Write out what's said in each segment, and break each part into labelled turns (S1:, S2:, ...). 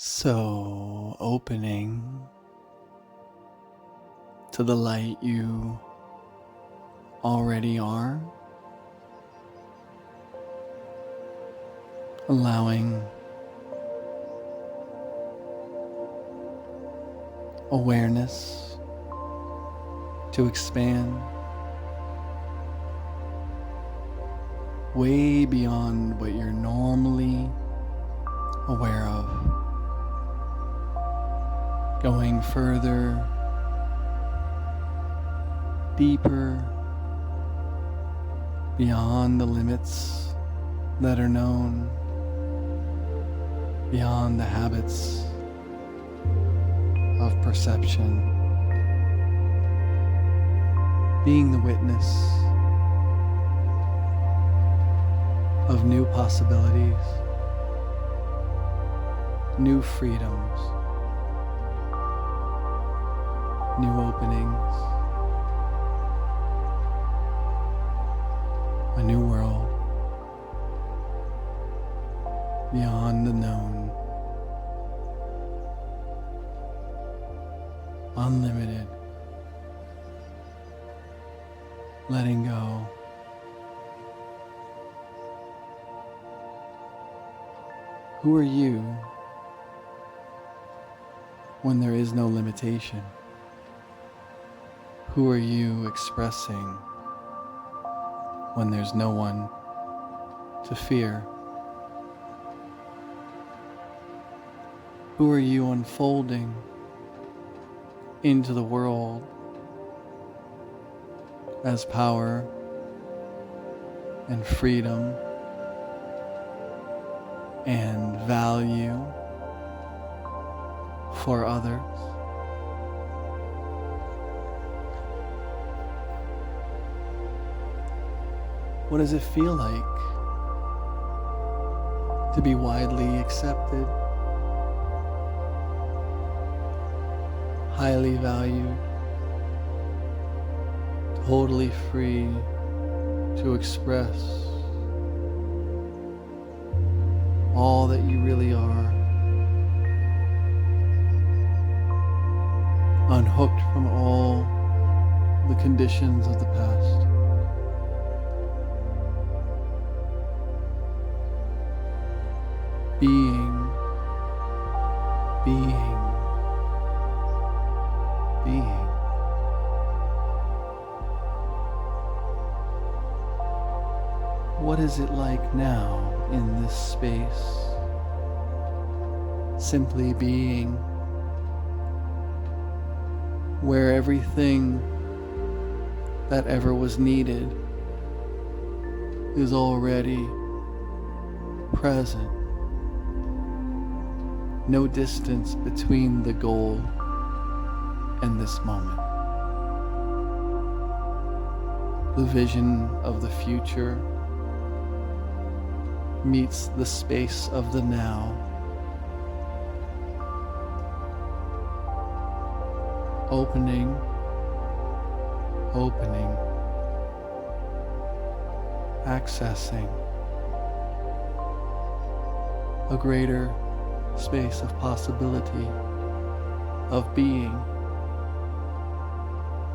S1: So, opening to the light you already are, allowing awareness to expand way beyond what you're normally aware of, going further, deeper, beyond the limits that are known, beyond the habits of perception, being the witness of new possibilities, new freedoms, new openings, a new world beyond the known, unlimited, letting go. Who are you when there is no limitation? Who are you expressing when there's no one to fear? Who are you unfolding into the world as power and freedom and value for others? What does it feel like to be widely accepted, highly valued, totally free to express all that you really are, unhooked from all the conditions of the past? Being. What is it like now in this space? Simply being, where everything that ever was needed is already present. No distance between the goal and this moment. The vision of the future meets the space of the now. Opening, accessing a greater space of possibility, of being,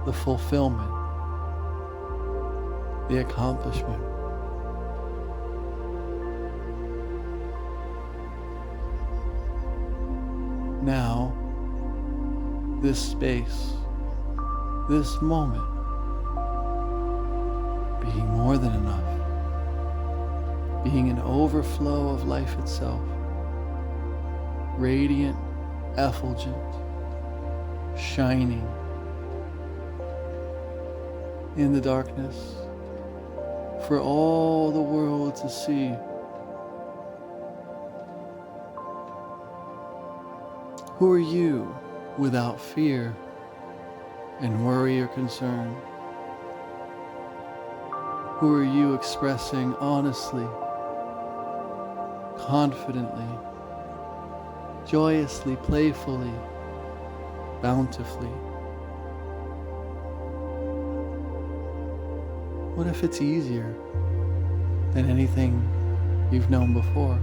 S1: the fulfillment, the accomplishment. Now, this space, this moment, being more than enough, being an overflow of life itself, radiant, effulgent, shining in the darkness for all the world to see. Who are you without fear and worry or concern? Who are you expressing honestly, confidently, joyously, playfully, bountifully? What if it's easier than anything you've known before?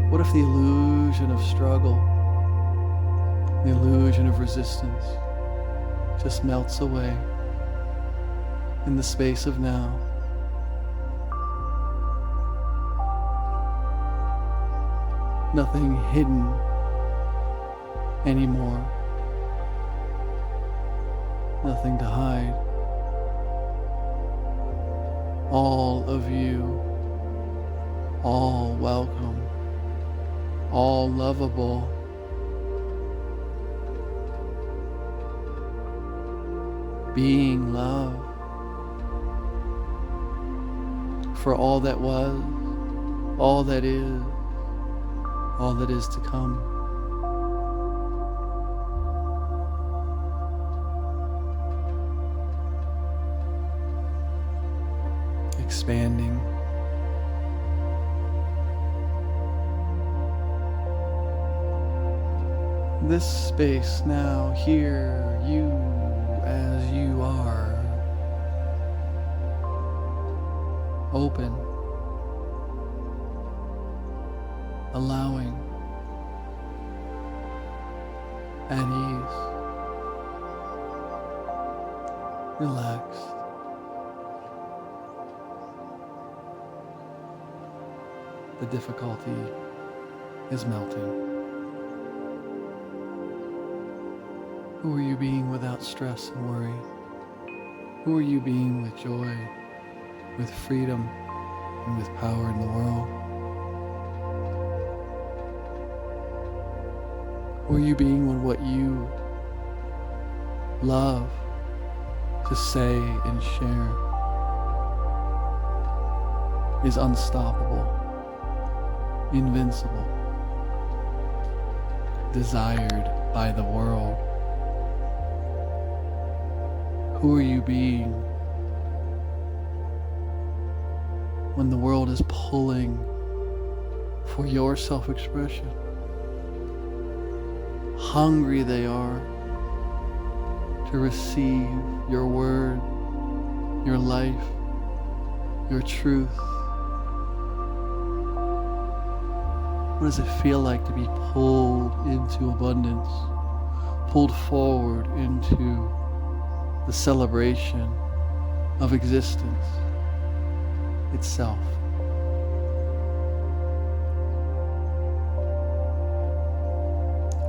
S1: What if the illusion of struggle, the illusion of resistance just melts away in the space of now? Nothing hidden anymore. Nothing to hide. All of you, all welcome, all lovable. Being love for all that was, all that is to come. Expanding. This space now, here, you as you are, open, allowing, at ease, relaxed. The difficulty is melting. Who are you being without stress and worry? Who are you being with joy, with freedom, and with power in the world? Who are you being when what you love to say and share is unstoppable, invincible, desired by the world? Who are you being when the world is pulling for your self-expression? Hungry they are to receive your word, your life, your truth. What does it feel like to be pulled into abundance, pulled forward into the celebration of existence itself?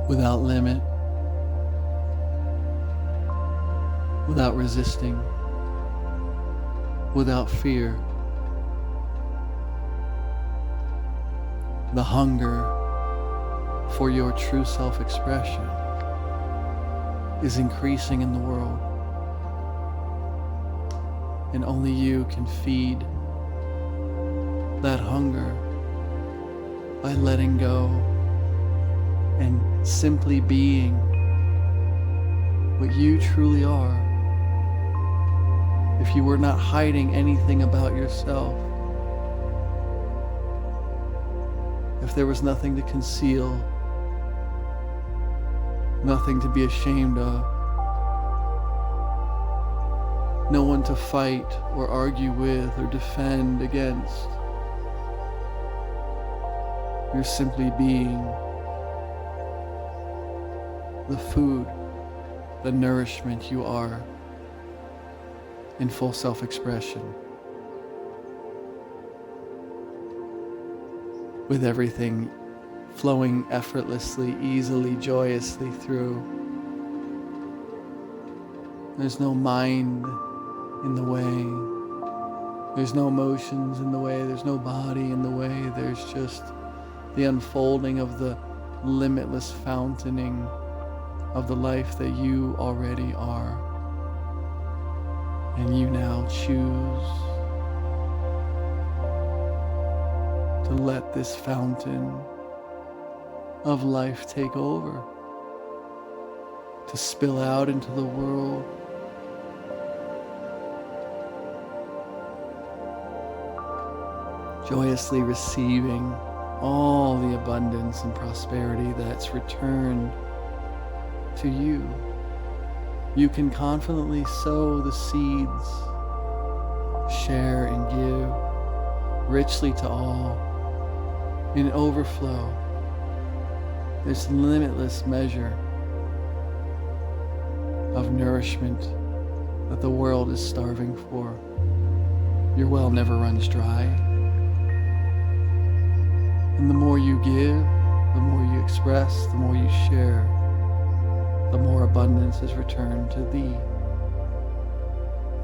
S1: Without limit, without resisting, without fear. The hunger for your true self-expression is increasing in the world. And only you can feed that hunger by letting go and simply being what you truly are. If you were not hiding anything about yourself, if there was nothing to conceal, nothing to be ashamed of, no one to fight or argue with or defend against, you're simply being the food, the nourishment you are in full self-expression, with everything flowing effortlessly, easily, joyously through. There's no mind in the way. There's no emotions in the way. There's no body in the way. There's just the unfolding of the limitless fountaining of the life that you already are. And you now choose to let this fountain of life take over, to spill out into the world, joyously receiving all the abundance and prosperity that's returned to you. You can confidently sow the seeds, share and give richly to all, in overflow, this limitless measure of nourishment that the world is starving for. Your well never runs dry. And the more you give, the more you express, the more you share, the more abundance is returned to thee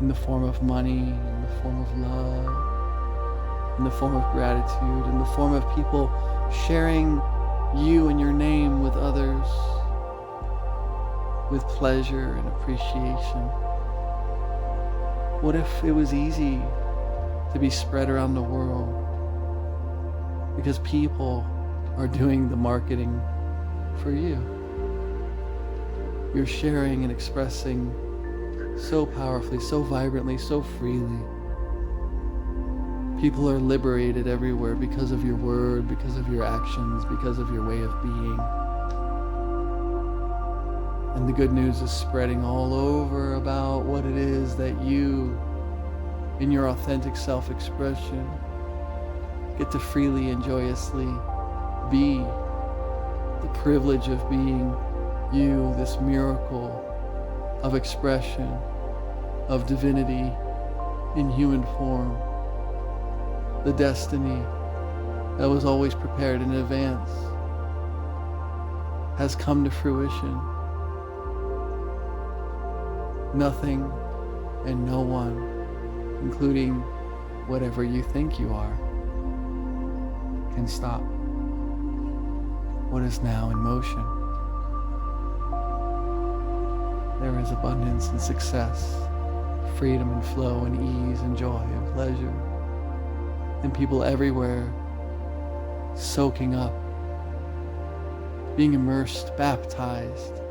S1: in the form of money, in the form of love, in the form of gratitude, in the form of people sharing you and your name with others with pleasure and appreciation. What if it was easy to be spread around the world because people are doing the marketing for you? You're sharing and expressing so powerfully, so vibrantly, so freely. People are liberated everywhere because of your word, because of your actions, because of your way of being. And the good news is spreading all over about what it is that you, in your authentic self-expression, get to freely and joyously be. The privilege of being you, this miracle of expression, of divinity in human form. The destiny that was always prepared in advance has come to fruition. Nothing and no one, including whatever you think you are, can stop what is now in motion. There is abundance and success, freedom and flow and ease and joy and pleasure, and people everywhere soaking up, being immersed, baptized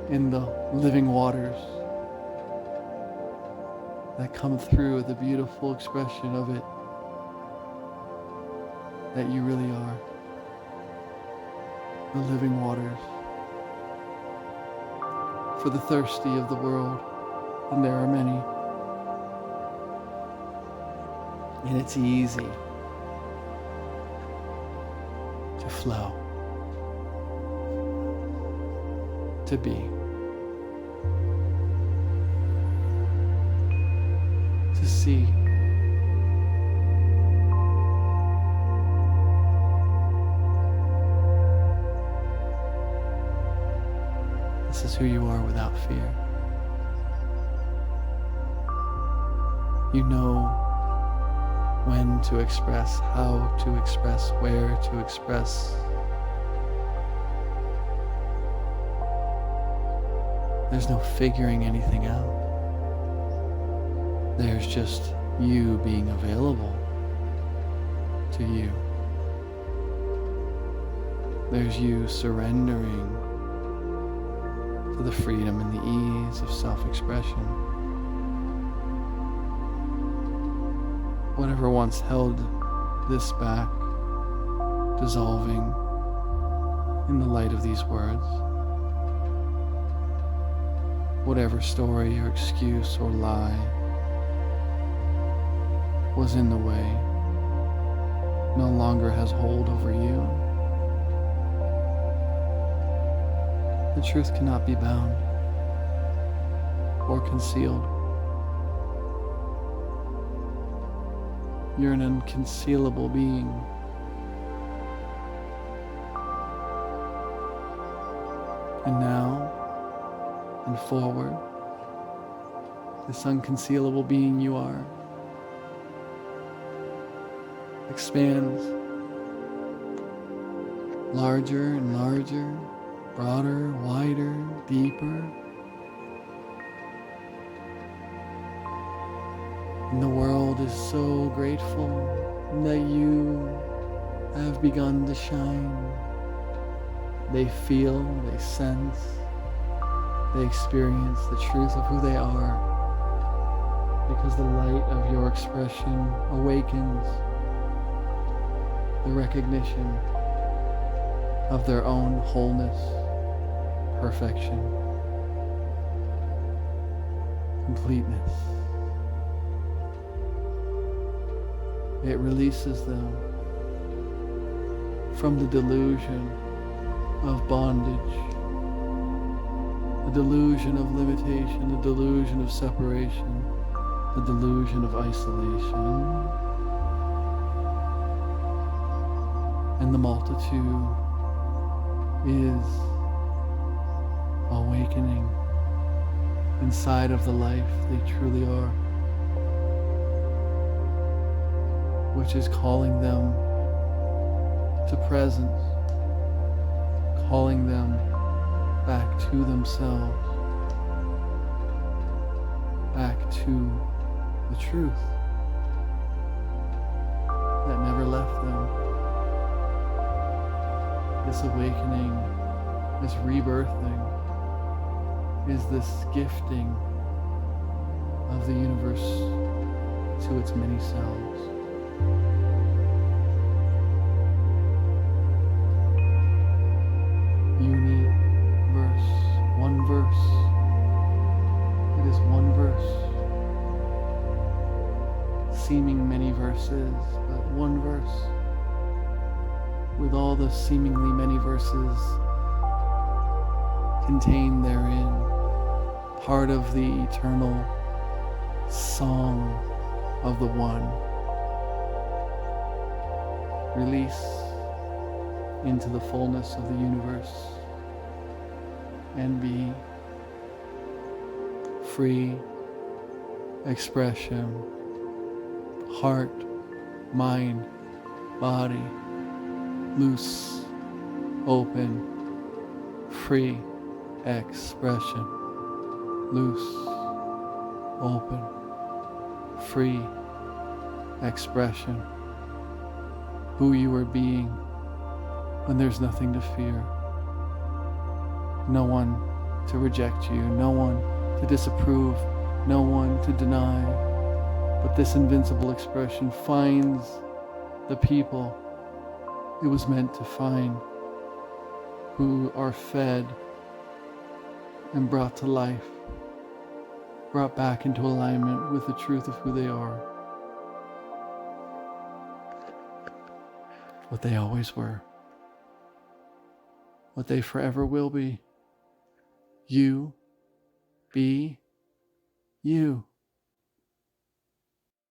S1: in the living waters that come through the beautiful expression of it that you really are. The living waters for the thirsty of the world, and there are many. And it's easy to flow, to be, to see. This is who you are without fear. You know when to express, how to express, where to express. There's no figuring anything out. There's just you being available to you. There's you surrendering to the freedom and the ease of self-expression. Whatever once held this back, dissolving in the light of these words. Whatever story or excuse or lie was in the way no longer has hold over you. The truth cannot be bound or concealed. You're an unconcealable being. And now and forward, this unconcealable being you are expands larger and larger, broader, wider, deeper. And the world is so grateful that you have begun to shine. They feel, they sense, they experience the truth of who they are, because the light of your expression awakens the recognition of their own wholeness, perfection, completeness. It releases them from the delusion of bondage, the delusion of limitation, the delusion of separation, the delusion of isolation, and the multitude is awakening inside of the life they truly are, which is calling them to presence, calling them back to themselves, back to the truth that never left them. This awakening, this rebirthing, is this gifting of the universe to its many selves. Universe, one verse. It is one verse. Seeming many verses, but one verse. With all the seemingly many verses contained therein, part of the eternal song of the one. Release into the fullness of the universe and be free expression, heart, mind, body, loose, open, free expression, loose, open, free expression, who you are being when there's nothing to fear, no one to reject you, no one to disapprove, no one to deny, but this invincible expression finds the people it was meant to find, who are fed and brought to life, brought back into alignment with the truth of who they are, what they always were, what they forever will be. You be you.